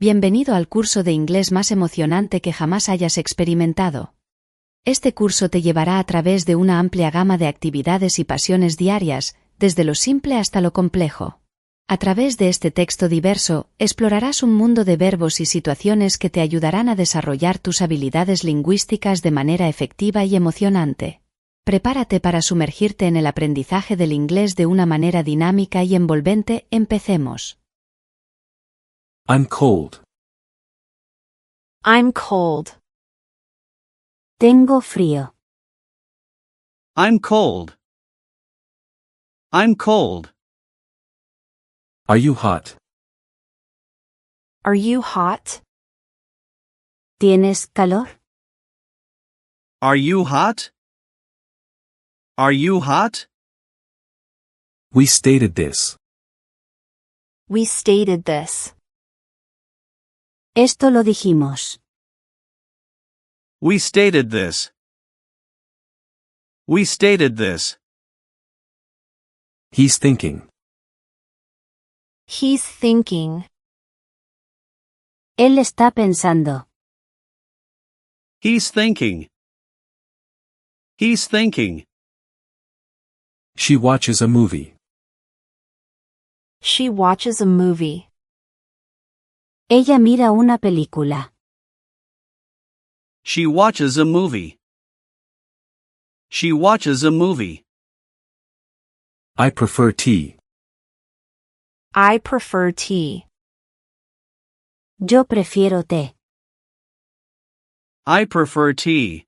Bienvenido al curso de inglés más emocionante que jamás hayas experimentado. Este curso te llevará a través de una amplia gama de actividades y pasiones diarias, desde lo simple hasta lo complejo. A través de este texto diverso, explorarás un mundo de verbos y situaciones que te ayudarán a desarrollar tus habilidades lingüísticas de manera efectiva y emocionante. Prepárate para sumergirte en el aprendizaje del inglés de una manera dinámica y envolvente. Empecemos. I'm cold. I'm cold. Tengo frío. I'm cold. I'm cold. Are you hot? Are you hot? ¿Tienes calor? Are you hot? Are you hot? We stated this. We stated this. Esto lo dijimos. We stated this. We stated this. He's thinking. He's thinking. Él está pensando. He's thinking. He's thinking. She watches a movie. She watches a movie. Ella mira una película. She watches a movie. She watches a movie. I prefer tea. I prefer tea. Yo prefiero té. I prefer tea.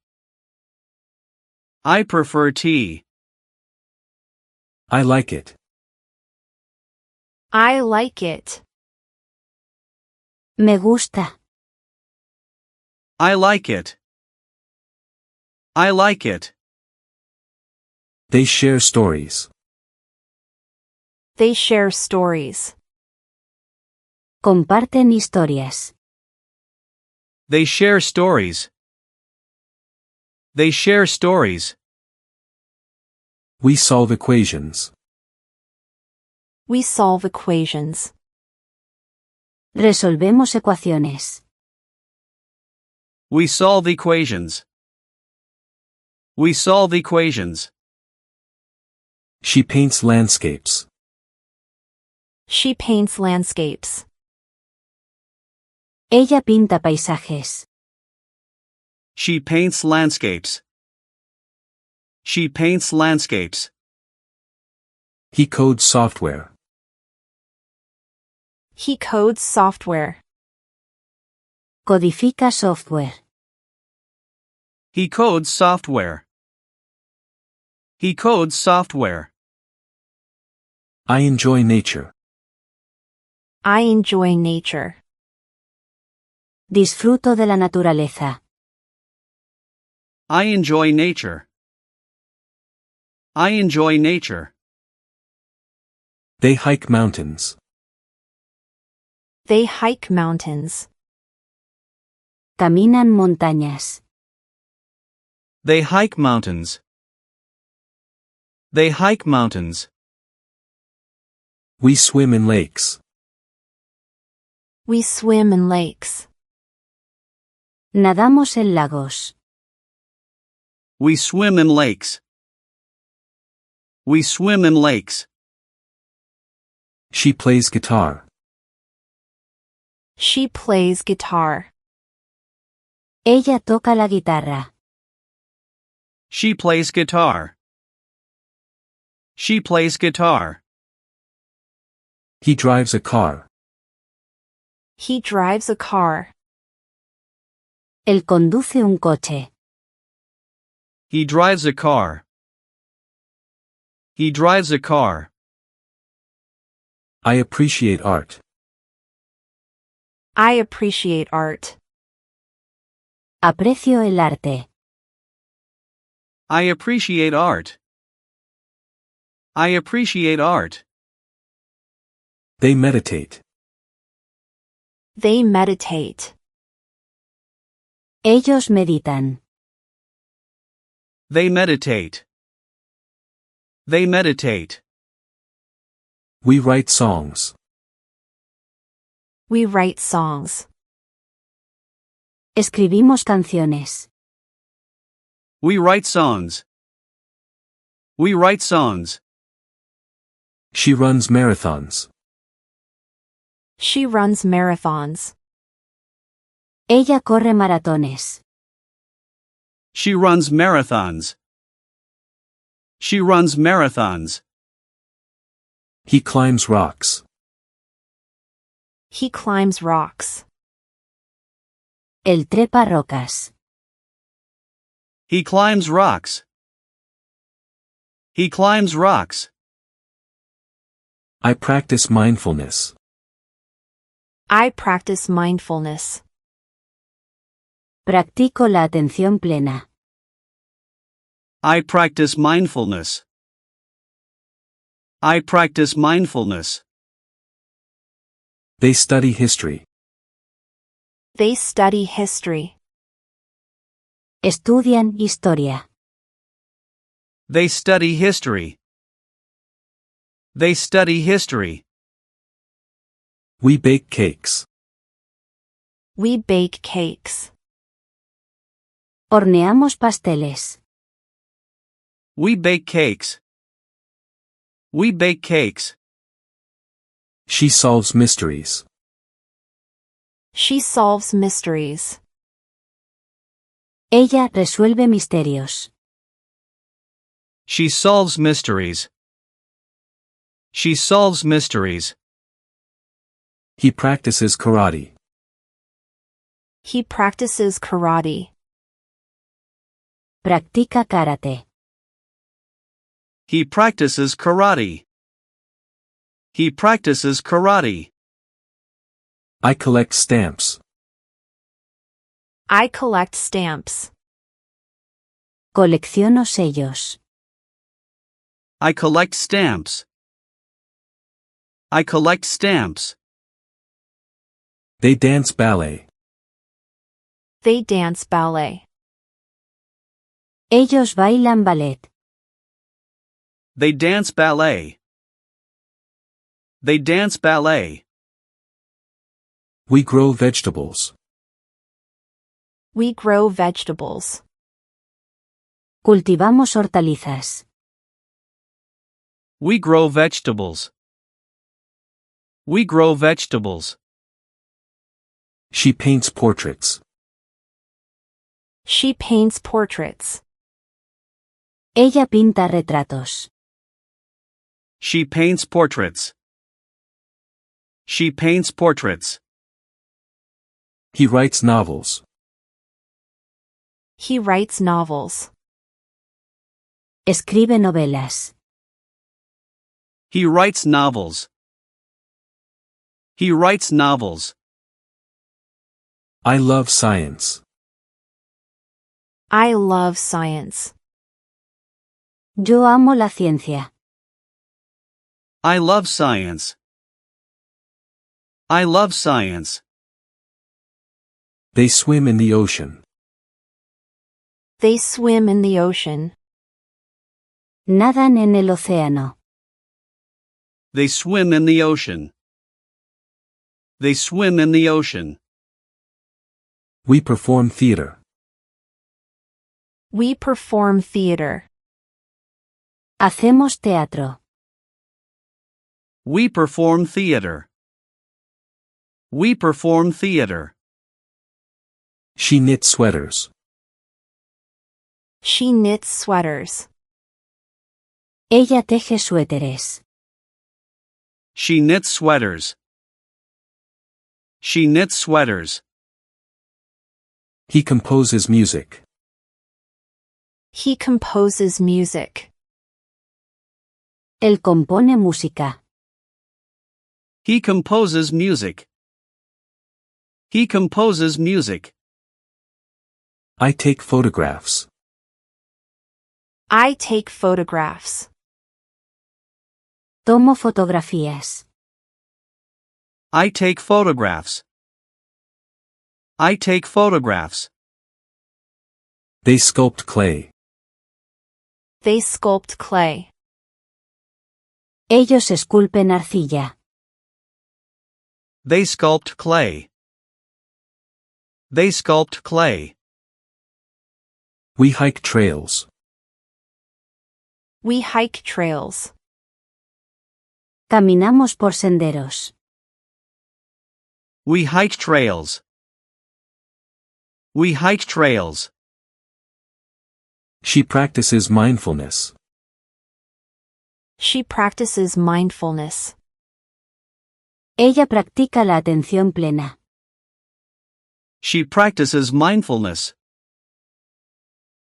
I prefer tea. I like it. I like it. Me gusta. I like it. I like it. They share stories. They share stories. Comparten historias. They share stories. They share stories. We solve equations. We solve equations. Resolvemos ecuaciones. We solve equations. We solve equations. She paints landscapes. She paints landscapes. Ella pinta paisajes. She paints landscapes. She paints landscapes. He codes software. He codes software. Codifica software. He codes software. He codes software. I enjoy nature. I enjoy nature. Disfruto de la naturaleza. I enjoy nature. I enjoy nature. They hike mountains. They hike mountains. Caminan montañas. They hike mountains. They hike mountains. We swim in lakes. We swim in lakes. Nadamos en lagos. We swim in lakes. We swim in lakes. She plays guitar. She plays guitar. Ella toca la guitarra. She plays guitar. She plays guitar. He drives a car. He drives a car. Él conduce un coche. He drives a car. He drives a car. I appreciate art. I appreciate art. Aprecio el arte. I appreciate art. I appreciate art. They meditate. They meditate. Ellos meditan. They meditate. They meditate. We write songs. We write songs. Escribimos canciones. We write songs. We write songs. She runs marathons. She runs marathons. Ella corre maratones. She runs marathons. She runs marathons. He climbs rocks. He climbs rocks. Él trepa rocas. He climbs rocks. He climbs rocks. I practice mindfulness. I practice mindfulness. Practico la atención plena. I practice mindfulness. I practice mindfulness. They study history. They study history. Estudian historia. They study history. They study history. We bake cakes. We bake cakes. Horneamos pasteles. We bake cakes. We bake cakes. She solves mysteries. She solves mysteries. Ella resuelve misterios. She solves mysteries. She solves mysteries. He practices karate. He practices karate. Practica karate. He practices karate. He practices karate. I collect stamps. I collect stamps. Colecciono sellos. I collect stamps. I collect stamps. They dance ballet. They dance ballet. Ellos bailan ballet. They dance ballet. They dance ballet. We grow vegetables. We grow vegetables. Cultivamos hortalizas. We grow vegetables. We grow vegetables. She paints portraits. She paints portraits. Ella pinta retratos. She paints portraits. She paints portraits. He writes novels. He writes novels. Escribe novelas. He writes novels. He writes novels. I love science. I love science. Yo amo la ciencia. I love science. I love science. They swim in the ocean. They swim in the ocean. Nadan en el océano. They swim in the ocean. They swim in the ocean. We perform theater. We perform theater. Hacemos teatro. We perform theater. We perform theater. She knits sweaters. She knits sweaters. Ella teje suéteres. She knits sweaters. She knits sweaters. He composes music. He composes music. Él compone música. He composes music. He composes music. I take photographs. I take photographs. Tomo fotografías. I take photographs. I take photographs. They sculpt clay. They sculpt clay. Ellos esculpen arcilla. They sculpt clay. They sculpt clay. We hike trails. We hike trails. Caminamos por senderos. We hike trails. We hike trails. She practices mindfulness. She practices mindfulness. Ella practica la atención plena. She practices mindfulness.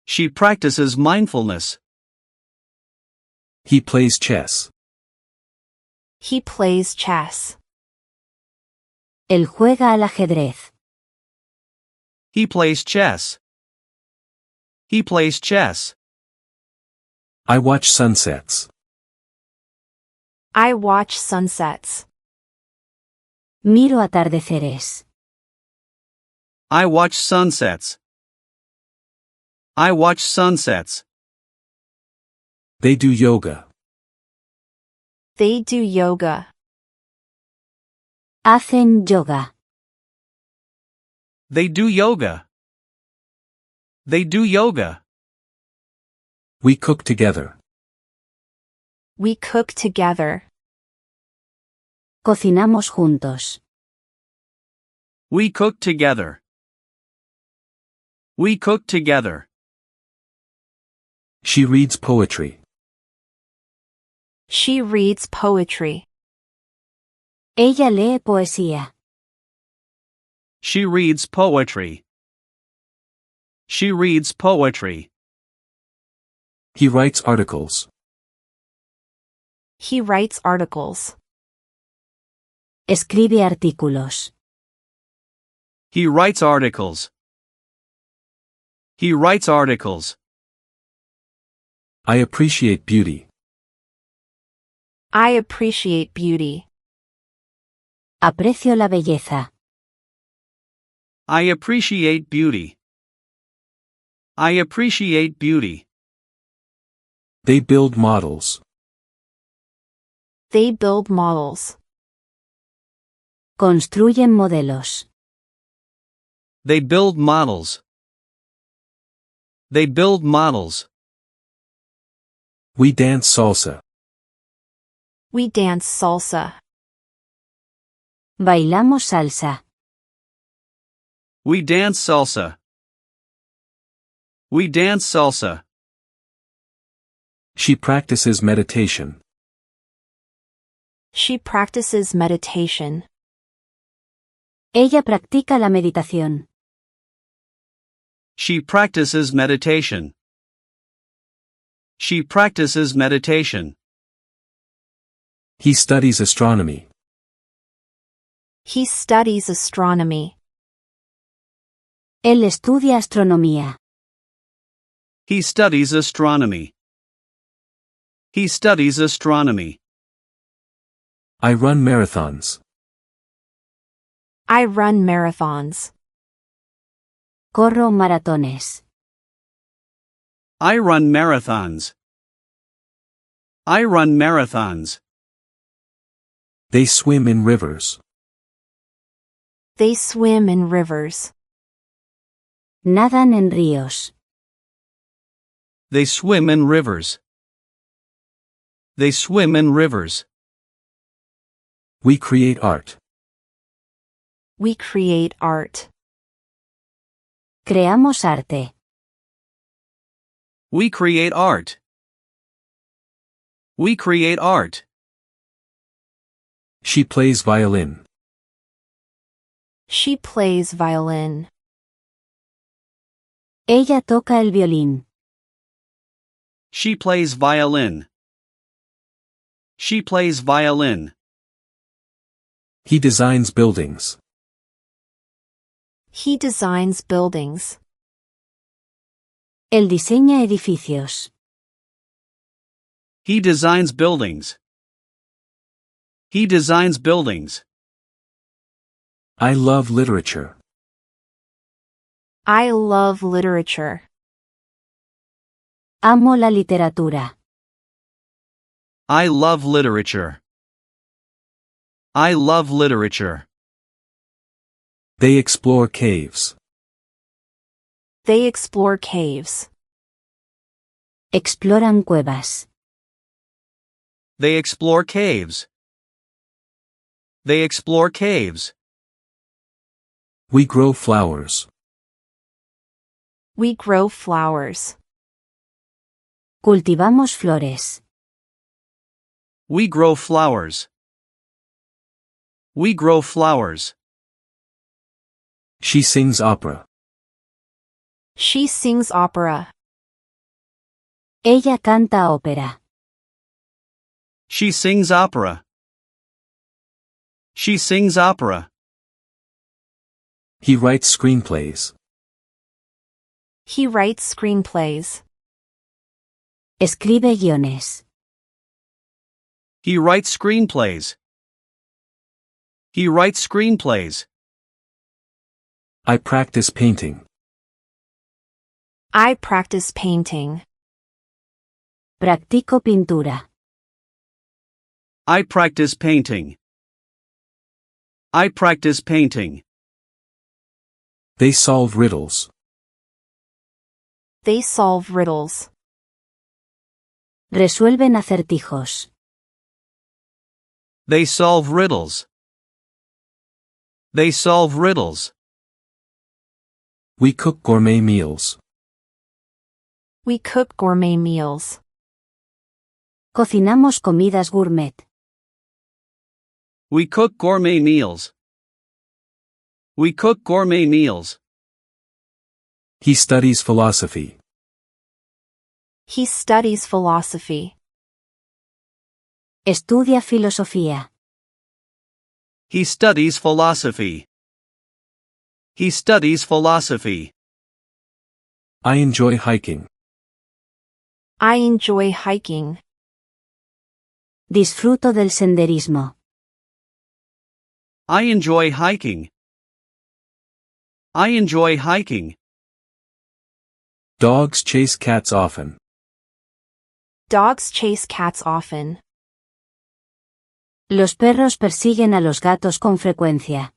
She practices mindfulness. He plays chess. He plays chess. Él juega al ajedrez. He plays chess. He plays chess. I watch sunsets. I watch sunsets. Miro atardeceres. I watch sunsets. I watch sunsets. They do yoga. They do yoga. Hacen yoga. They do yoga. They do yoga. We cook together. We cook together. Cocinamos juntos. We cook together. We cook together. She reads poetry. She reads poetry. Ella lee poesía. She reads poetry. She reads poetry. He writes articles. He writes articles. Escribe artículos. He writes articles. He writes articles. I appreciate beauty. I appreciate beauty. Aprecio la belleza. I appreciate beauty. I appreciate beauty. They build models. They build models. Construyen modelos. They build models. They build models. We dance salsa. We dance salsa. Bailamos salsa. We dance salsa. We dance salsa. She practices meditation. She practices meditation. Ella practica la meditación. She practices meditation. She practices meditation. He studies astronomy. He studies astronomy. Él estudia astronomía. He studies astronomy. He studies astronomy. I run marathons. I run marathons. Corro maratones. I run marathons. I run marathons. They swim in rivers. They swim in rivers. Nadan en ríos. They swim in rivers. They swim in rivers. We create art. We create art. Creamos arte. We create art. We create art. She plays violin. She plays violin. Ella toca el violín. She plays violin. She plays violin. He designs buildings. He designs buildings. Él diseña edificios. He designs buildings. He designs buildings. I love literature. I love literature. Amo la literatura. I love literature. I love literature. They explore caves. They explore caves. Exploran cuevas. They explore caves. They explore caves. We grow flowers. We grow flowers. Cultivamos flores. We grow flowers. We grow flowers. She sings opera. She sings opera. Ella canta ópera. She sings opera. She sings opera. He writes screenplays. He writes screenplays. Escribe guiones. He writes screenplays. He writes screenplays. I practice painting. I practice painting. Practico pintura. I practice painting. I practice painting. They solve riddles. They solve riddles. Resuelven acertijos. They solve riddles. They solve riddles. We cook gourmet meals. We cook gourmet meals. Cocinamos comidas gourmet. We cook gourmet meals. We cook gourmet meals. He studies philosophy. He studies philosophy. Estudia filosofía. He studies philosophy. He studies philosophy. I enjoy hiking. I enjoy hiking. Disfruto del senderismo. I enjoy hiking. I enjoy hiking. Dogs chase cats often. Dogs chase cats often. Los perros persiguen a los gatos con frecuencia.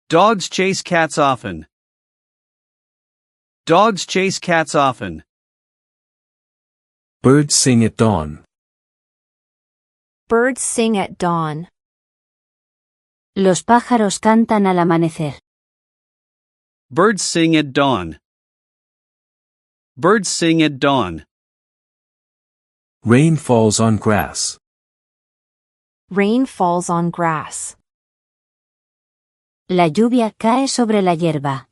Dogs chase cats often. Dogs chase cats often. Birds sing at dawn. Birds sing at dawn. Los pájaros cantan al amanecer. Birds sing at dawn. Birds sing at dawn. Rain falls on grass. Rain falls on grass. La lluvia cae sobre la hierba.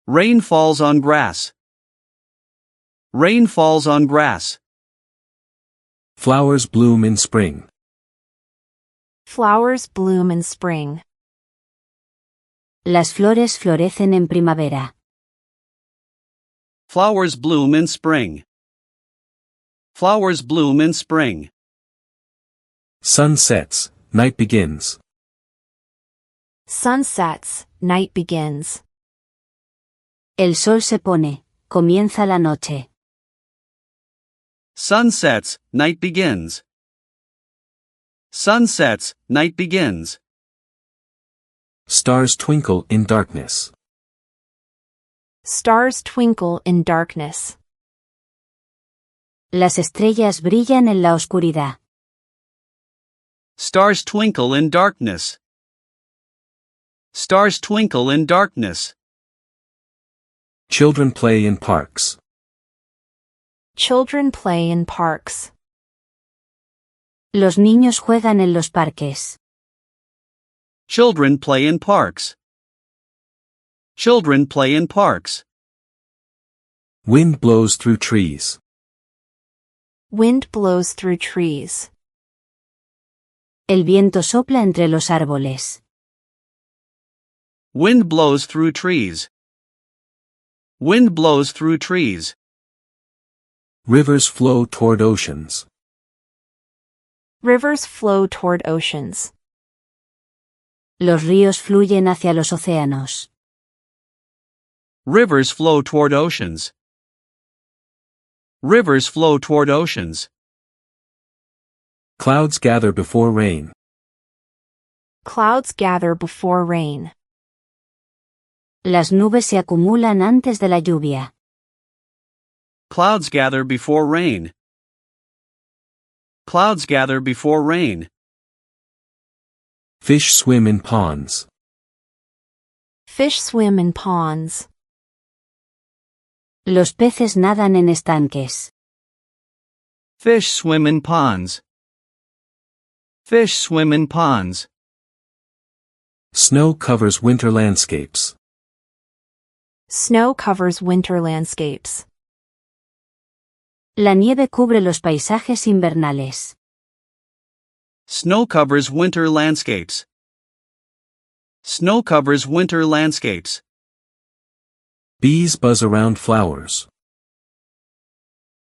Rain falls on grass. Rain falls on grass. Flowers bloom in spring. Flowers bloom in spring. Las flores florecen en primavera. Flowers bloom in spring. Flowers bloom in spring. Sun sets, night begins. Sun sets, night begins. El sol se pone, comienza la noche. Sun sets, night begins. Sun sets, night begins. Stars twinkle in darkness. Stars twinkle in darkness. Las estrellas brillan en la oscuridad. Stars twinkle in darkness. Stars twinkle in darkness. Children play in parks. Children play in parks. Los niños juegan en los parques. Children play in parks. Children play in parks. Wind blows through trees. Wind blows through trees. El viento sopla entre los árboles. Wind blows through trees. Wind blows through trees. Rivers flow toward oceans. Rivers flow toward oceans. Los ríos fluyen hacia los océanos. Rivers flow toward oceans. Rivers flow toward oceans. Clouds gather before rain. Clouds gather before rain. Las nubes se acumulan antes de la lluvia. Clouds gather before rain. Clouds gather before rain. Fish swim in ponds. Fish swim in ponds. Los peces nadan en estanques. Fish swim in ponds. Fish swim in ponds. Snow covers winter landscapes. Snow covers winter landscapes. La nieve cubre los paisajes invernales. Snow covers winter landscapes. Snow covers winter landscapes. Bees buzz around flowers.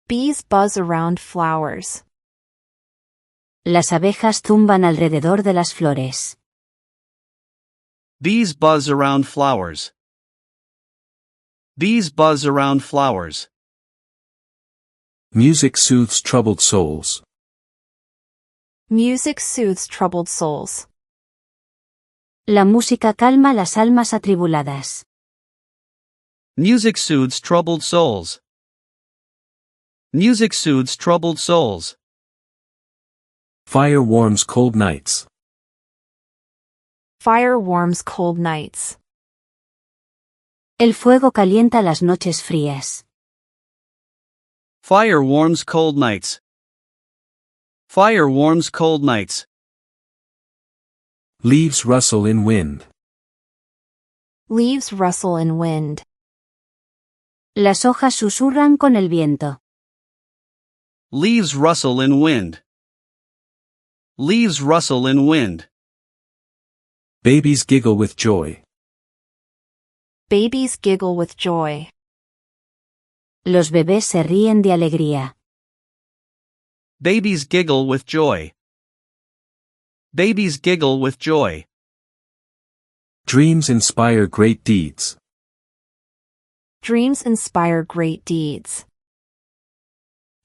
Bees buzz around flowers. Las abejas zumban alrededor de las flores. Bees buzz around flowers. Bees buzz around flowers. Music soothes troubled souls. Music soothes troubled souls. La música calma las almas atribuladas. Music soothes troubled souls. Music soothes troubled souls. Fire warms cold nights. Fire warms cold nights. El fuego calienta las noches frías. Fire warms cold nights. Fire warms cold nights. Leaves rustle in wind. Leaves rustle in wind. Las hojas susurran con el viento. Leaves rustle in wind. Leaves rustle in wind. Babies giggle with joy. Babies giggle with joy. Los bebés se ríen de alegría. Babies giggle with joy. Babies giggle with joy. Dreams inspire great deeds. Dreams inspire great deeds.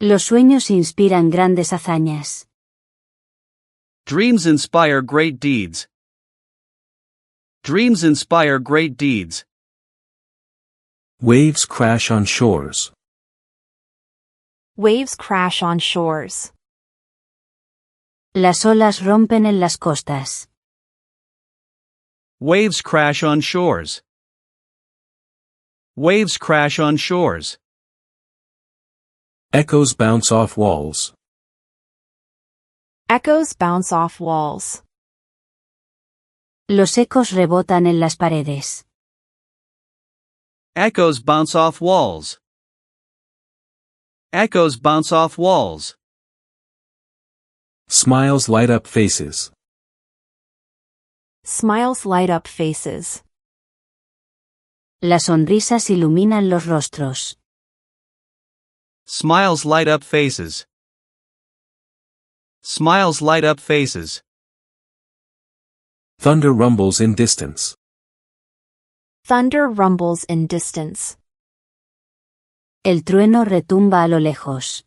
Los sueños inspiran grandes hazañas. Dreams inspire great deeds. Dreams inspire great deeds. Waves crash on shores. Waves crash on shores. Las olas rompen en las costas. Waves crash on shores. Waves crash on shores. Echoes bounce off walls. Echoes bounce off walls. Los ecos rebotan en las paredes. Echoes bounce off walls. Echoes bounce off walls. Smiles light up faces. Smiles light up faces. Las sonrisas iluminan los rostros. Smiles light up faces. Smiles light up faces. Thunder rumbles in distance. Thunder rumbles in distance. El trueno retumba a lo lejos.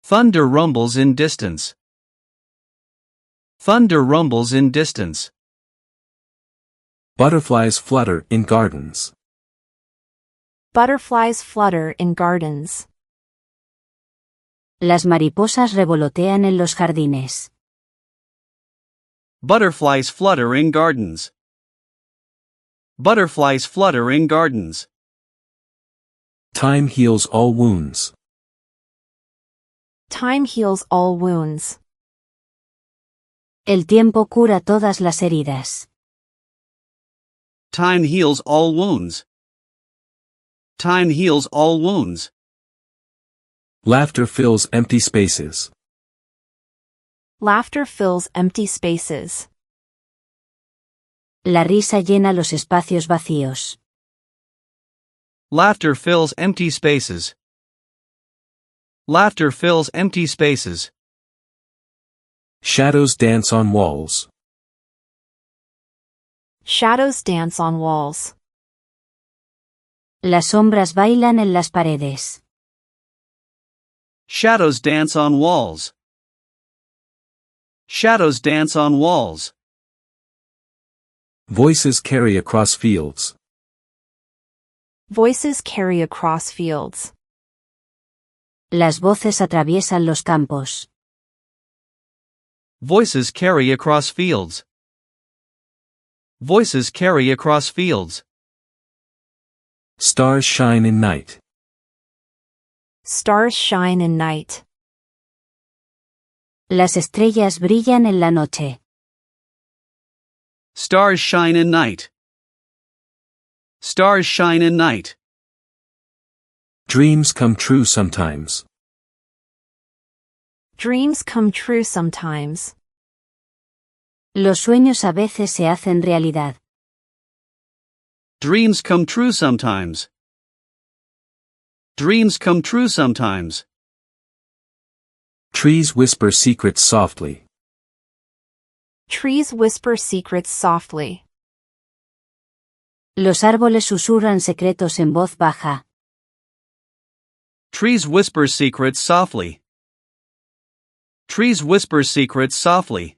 Thunder rumbles in distance. Thunder rumbles in distance. Butterflies flutter in gardens. Butterflies flutter in gardens. Las mariposas revolotean en los jardines. Butterflies flutter in gardens. Butterflies flutter in gardens. Time heals all wounds. Time heals all wounds. El tiempo cura todas las heridas. Time heals all wounds. Time heals all wounds. Laughter fills empty spaces. Laughter fills empty spaces. La risa llena los espacios vacíos. Laughter fills empty spaces. Laughter fills empty spaces. Shadows dance on walls. Shadows dance on walls. Las sombras bailan en las paredes. Shadows dance on walls. Shadows dance on walls. Voices carry across fields. Voices carry across fields. Las voces atraviesan los campos. Voices carry across fields. Voices carry across fields. Stars shine in night. Stars shine in night. Las estrellas brillan en la noche. Stars shine in night. Stars shine in night. Dreams come true sometimes. Dreams come true sometimes. Los sueños a veces se hacen realidad. Dreams come true sometimes. Dreams come true sometimes. Trees whisper secrets softly. Trees whisper secrets softly. Los árboles susurran secretos en voz baja. Trees whisper secrets softly. Trees whisper secrets softly.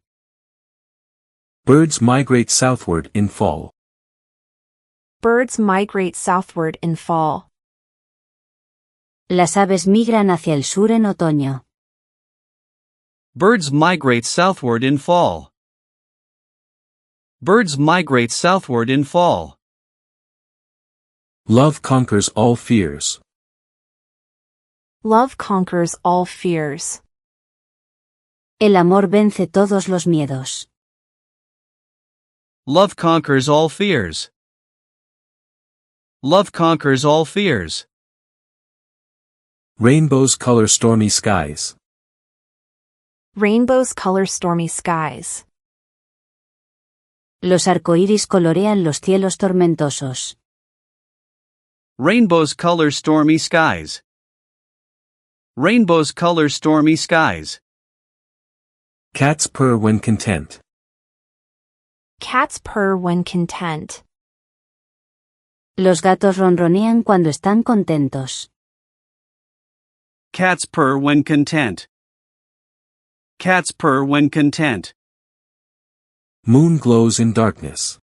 Birds migrate southward in fall. Birds migrate southward in fall. Las aves migran hacia el sur en otoño. Birds migrate southward in fall. Birds migrate southward in fall. Love conquers all fears. Love conquers all fears. El amor vence todos los miedos. Love conquers all fears. Love conquers all fears. Rainbows color stormy skies. Rainbows color stormy skies. Los arcoíris colorean los cielos tormentosos. Rainbows color stormy skies. Rainbows color stormy skies. Cats purr when content. Cats purr when content. Los gatos ronronean cuando están contentos. Cats purr when content. Cats purr when content. Moon glows in darkness.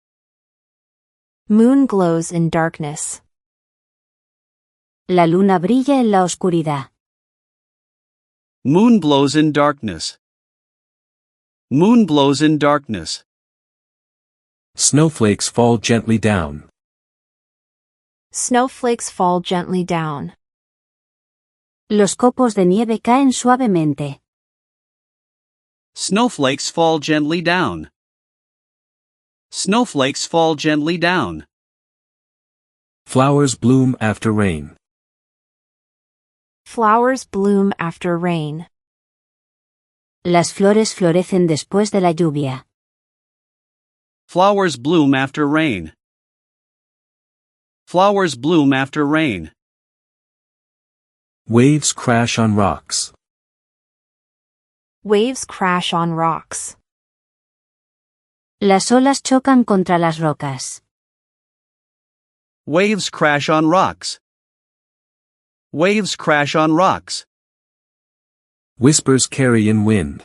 Moon glows in darkness. La luna brilla en la oscuridad. Moon blows in darkness. Moon blows in darkness. Snowflakes fall gently down. Snowflakes fall gently down. Los copos de nieve caen suavemente. Snowflakes fall gently down. Snowflakes fall gently down. Flowers bloom after rain. Flowers bloom after rain. Las flores florecen después de la lluvia. Flowers bloom after rain. Flowers bloom after rain. Waves crash on rocks. Waves crash on rocks. Las olas chocan contra las rocas. Waves crash on rocks. Waves crash on rocks. Whispers carry in wind.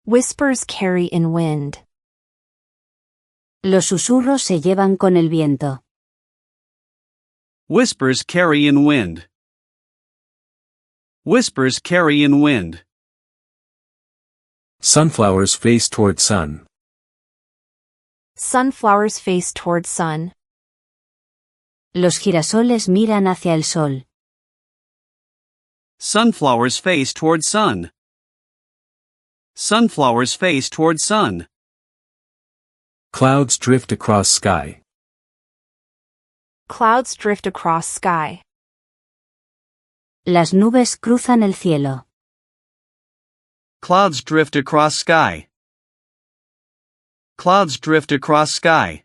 Whispers carry in wind. Los susurros se llevan con el viento. Whispers carry in wind. Whispers carry in wind. Sunflowers face toward sun. Sunflowers face toward sun. Los girasoles miran hacia el sol. Sunflowers face toward sun. Sunflowers face toward sun. Clouds drift across sky. Clouds drift across sky. Las nubes cruzan el cielo. Clouds drift across sky. Clouds drift across sky.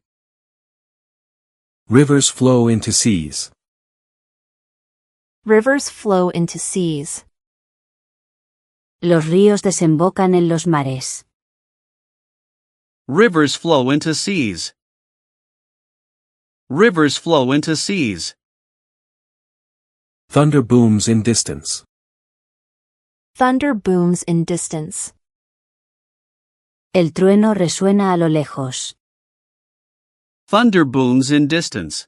Rivers flow into seas. Rivers flow into seas. Los ríos desembocan en los mares. Rivers flow into seas. Rivers flow into seas. Thunder booms in distance. Thunder booms in distance. El trueno resuena a lo lejos. Thunder booms in distance.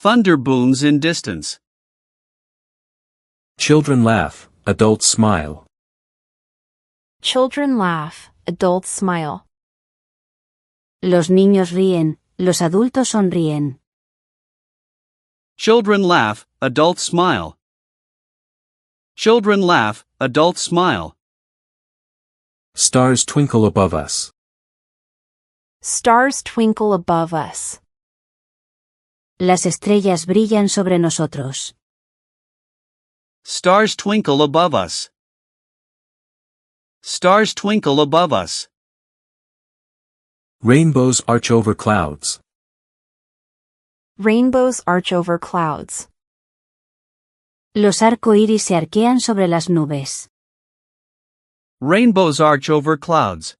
Thunder booms in distance. Children laugh, adults smile. Children laugh, adults smile. Los niños ríen, los adultos sonríen. Children laugh, adults smile. Children laugh, adults smile. Stars twinkle above us. Stars twinkle above us. Las estrellas brillan sobre nosotros. Stars twinkle above us. Stars twinkle above us. Rainbows arch over clouds. Rainbows arch over clouds. Los arcoíris se arquean sobre las nubes. Rainbows arch over clouds.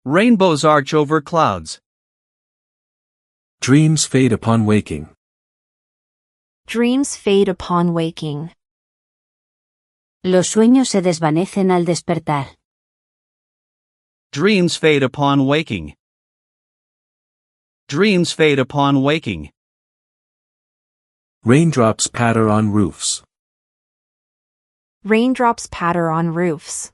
Rainbows arch over clouds. Dreams fade upon waking. Dreams fade upon waking. Los sueños se desvanecen al despertar. Dreams fade upon waking. Dreams fade upon waking. Raindrops patter on roofs. Raindrops patter on roofs.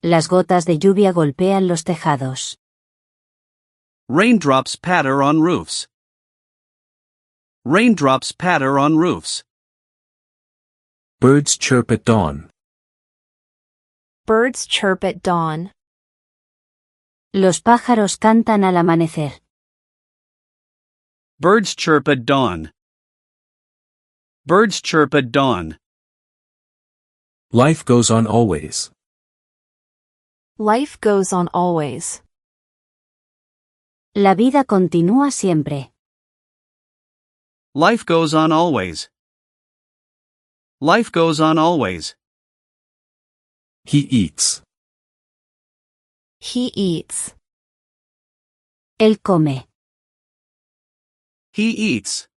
Las gotas de lluvia golpean los tejados. Raindrops patter on roofs. Raindrops patter on roofs. Birds chirp at dawn. Birds chirp at dawn. Los pájaros cantan al amanecer. Birds chirp at dawn. Birds chirp at dawn. Life goes on always. Life goes on always. La vida continúa siempre. Life goes on always. Life goes on always. He eats. He eats. Él come. He eats.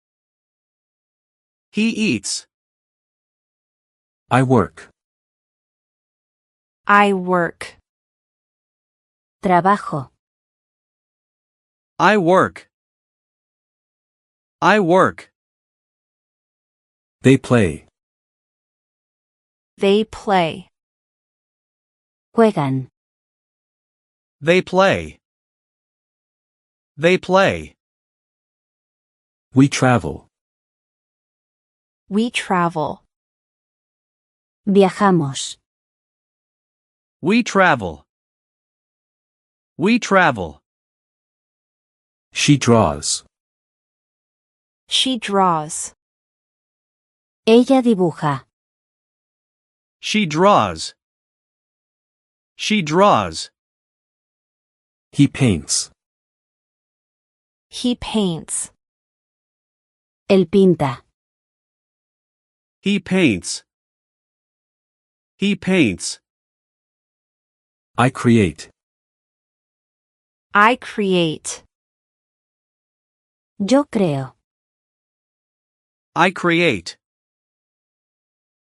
He eats. I work. I work. Trabajo. I work. I work. They play. They play. Juegan. They play. They play. We travel. We travel. Viajamos. We travel. We travel. She draws. She draws. Ella dibuja. She draws. She draws. He paints. He paints. Él pinta. He paints. He paints. I create. I create. Yo creo. I create.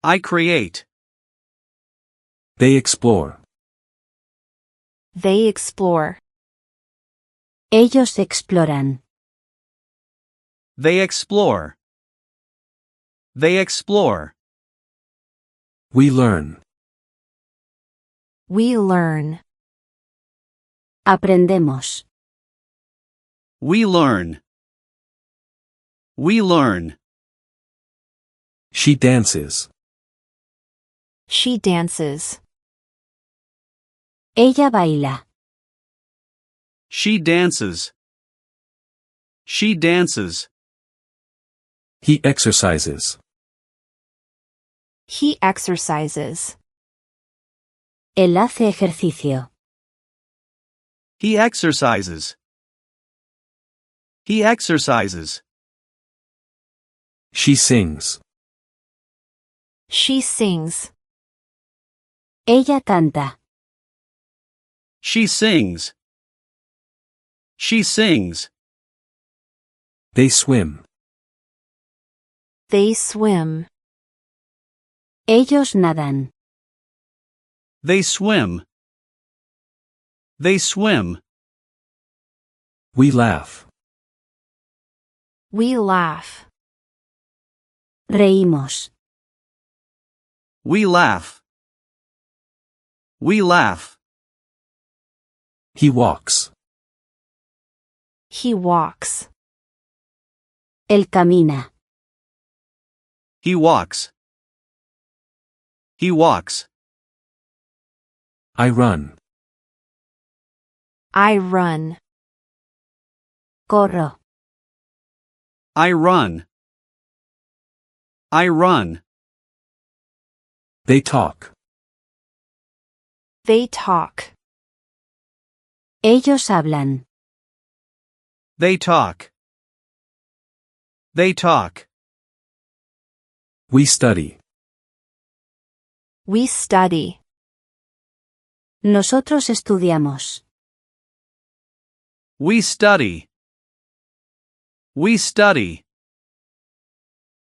I create. They explore. They explore. Ellos exploran. They explore. They explore. We learn. We learn. Aprendemos. We learn. We learn. She dances. She dances. Ella baila. She dances. She dances. He exercises. He exercises. Él hace ejercicio. He exercises. He exercises. She sings. She sings. Ella canta. She sings. She sings. They swim. They swim. Ellos nadan. They swim. They swim. We laugh. We laugh. Reímos. We laugh. We laugh. He walks. He walks. Él camina. He walks. He walks. I run. I run. Corro. I run. I run. They talk. They talk. Ellos hablan. They talk. They talk. We study. We study. Nosotros estudiamos. We study. We study.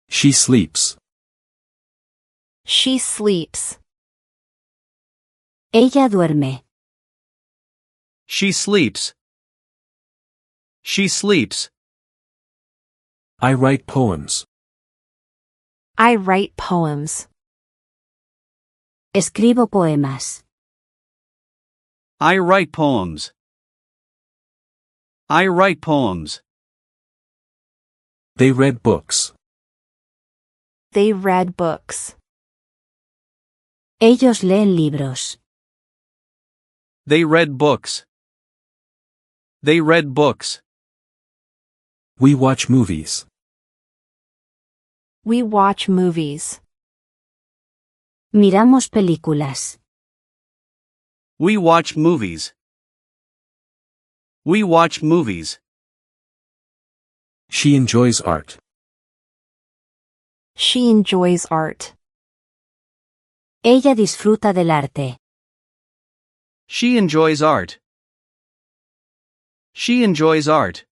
She sleeps. She sleeps. Ella duerme. She sleeps. She sleeps. I write poems. I write poems. Escribo poemas. I write poems. I write poems. They read books. They read books. Ellos leen libros. They read books. They read books. We watch movies. We watch movies. Miramos películas. We watch movies. We watch movies. She enjoys art. She enjoys art. Ella disfruta del arte. She enjoys art. She enjoys art.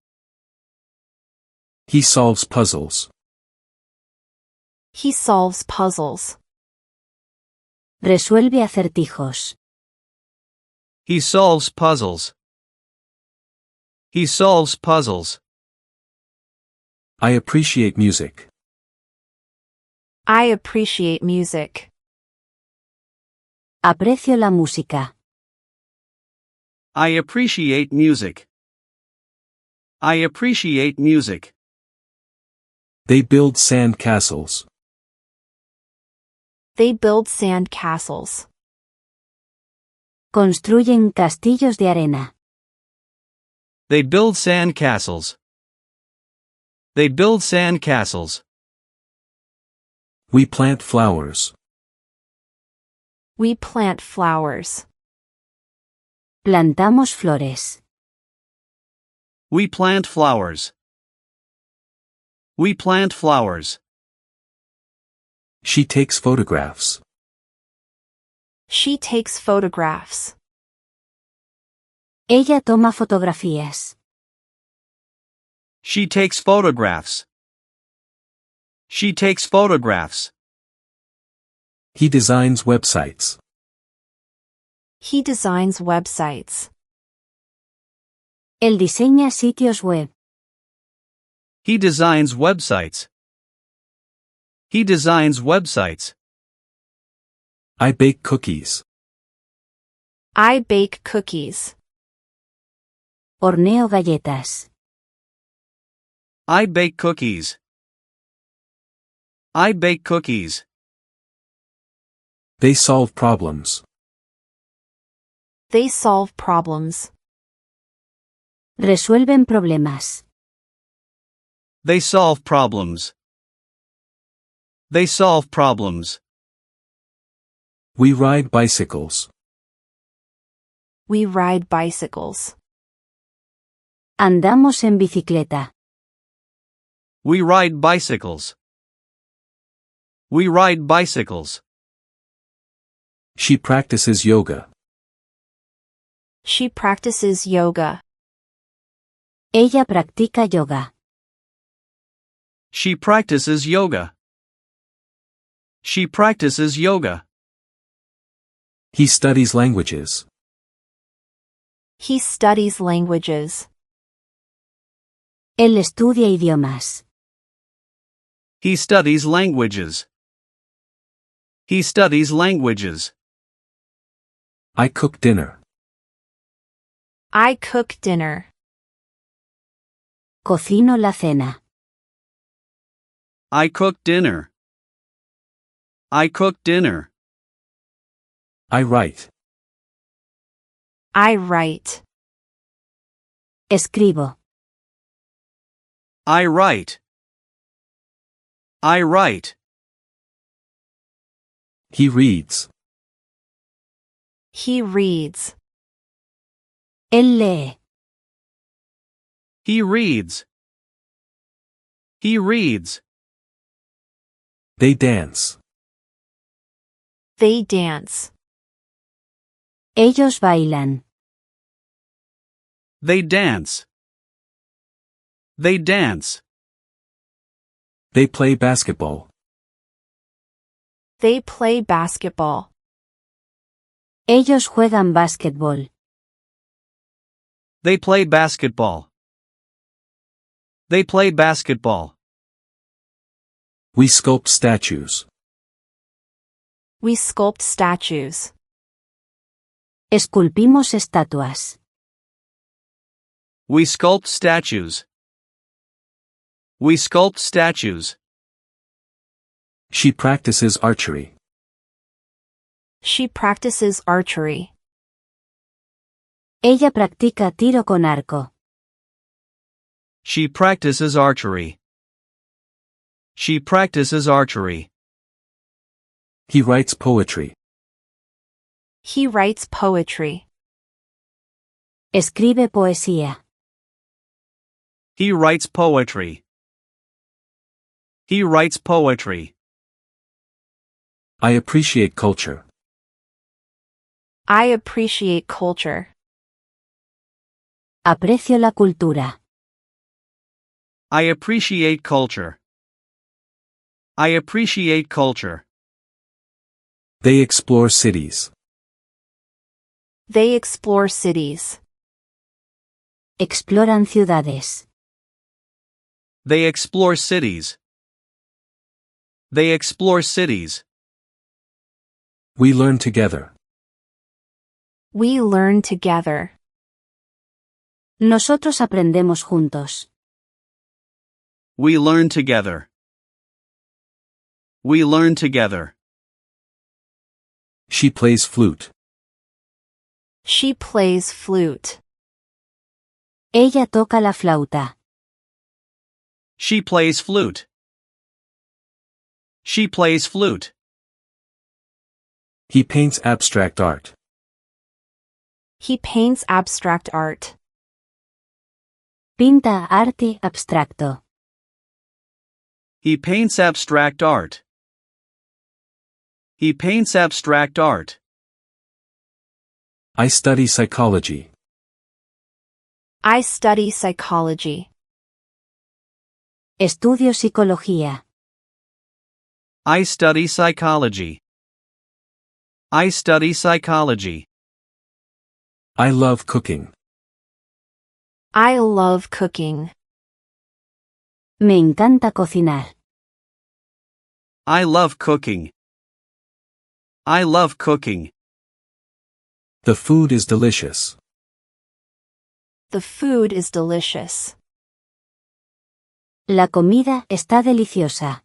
He solves puzzles. He solves puzzles. Resuelve acertijos. He solves puzzles. He solves puzzles. I appreciate music. I appreciate music. Aprecio la música. I appreciate music. I appreciate music. They build sand castles. They build sand castles. Construyen castillos de arena. They build sand castles. They build sand castles. We plant flowers. We plant flowers. Plantamos flores. We plant flowers. We plant flowers. She takes photographs. She takes photographs. Ella toma fotografías. She takes photographs. She takes photographs. He designs websites. He designs websites. Él diseña sitios web. He designs websites. He designs websites. I bake cookies. I bake cookies. Horneo galletas. I bake cookies. I bake cookies. They solve problems. They solve problems. Resuelven problemas. They solve problems. They solve problems. We ride bicycles. We ride bicycles. Andamos en bicicleta. We ride bicycles. We ride bicycles. She practices yoga. She practices yoga. Ella practica yoga. She practices yoga. She practices yoga. He studies languages. He studies languages. Él estudia idiomas. He studies languages. He studies languages. I cook dinner. I cook dinner. Cocino la cena. I cook dinner. I cook dinner. I write. I write. Escribo. I write. I write. He reads. He reads. Él lee. He reads. He reads. They dance. They dance. Ellos bailan. They dance. They dance. They play basketball. They play basketball. Ellos juegan básquetbol. They play basketball. They play basketball. We sculpt statues. We sculpt statues. Esculpimos estatuas. We sculpt statues. We sculpt statues. She practices archery. She practices archery. Ella practica tiro con arco. She practices archery. She practices archery. He writes poetry. He writes poetry. Escribe poesía. He writes poetry. He writes poetry. I appreciate culture. I appreciate culture. Aprecio la cultura. I appreciate culture. I appreciate culture. They explore cities. They explore cities. Exploran ciudades. They explore cities. They explore cities. We learn together. We learn together. Nosotros aprendemos juntos. We learn together. We learn together. She plays flute. She plays flute. Ella toca la flauta. She plays flute. She plays flute. He paints abstract art. He paints abstract art. Pinta arte abstracto. He paints abstract art. He paints abstract art. I study psychology. I study psychology. Estudio psicología. I study psychology. I study psychology. I love cooking. I love cooking. Me encanta cocinar. I love cooking. I love cooking. The food is delicious. The food is delicious. La comida está deliciosa.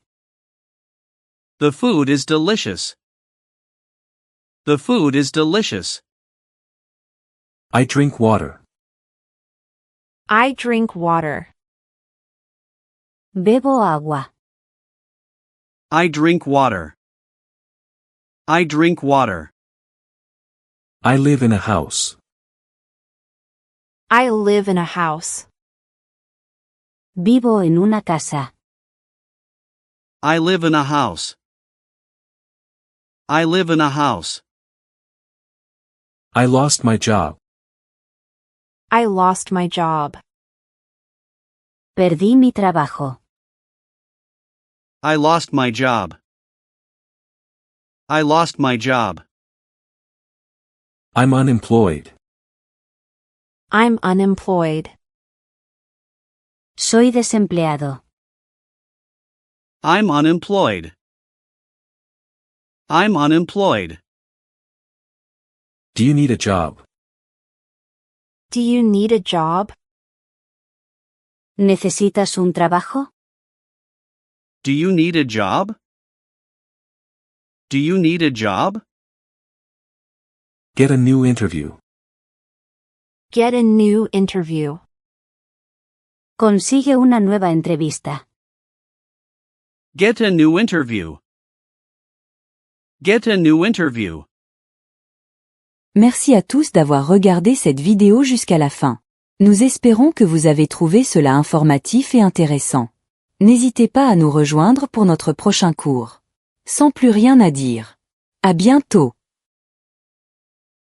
The food is delicious. The food is delicious. I drink water. I drink water. Bebo agua. I drink water. I drink water. I live in a house. I live in a house. Vivo en una casa. I live in a house. I live in a house. I lost my job. I lost my job. Perdí mi trabajo. I lost my job. I lost my job. I'm unemployed. I'm unemployed. Soy desempleado. I'm unemployed. I'm unemployed. Do you need a job? Do you need a job? ¿Necesitas un trabajo? Do you need a job? Do you need a job? Get a new interview. Get a new interview. Consigue una nueva entrevista. Get a new interview. Get a new interview. Merci à tous d'avoir regardé cette vidéo jusqu'à la fin. Nous espérons que vous avez trouvé cela informatif et intéressant. N'hésitez pas à nous rejoindre pour notre prochain cours. Sans plus rien à dire. À bientôt!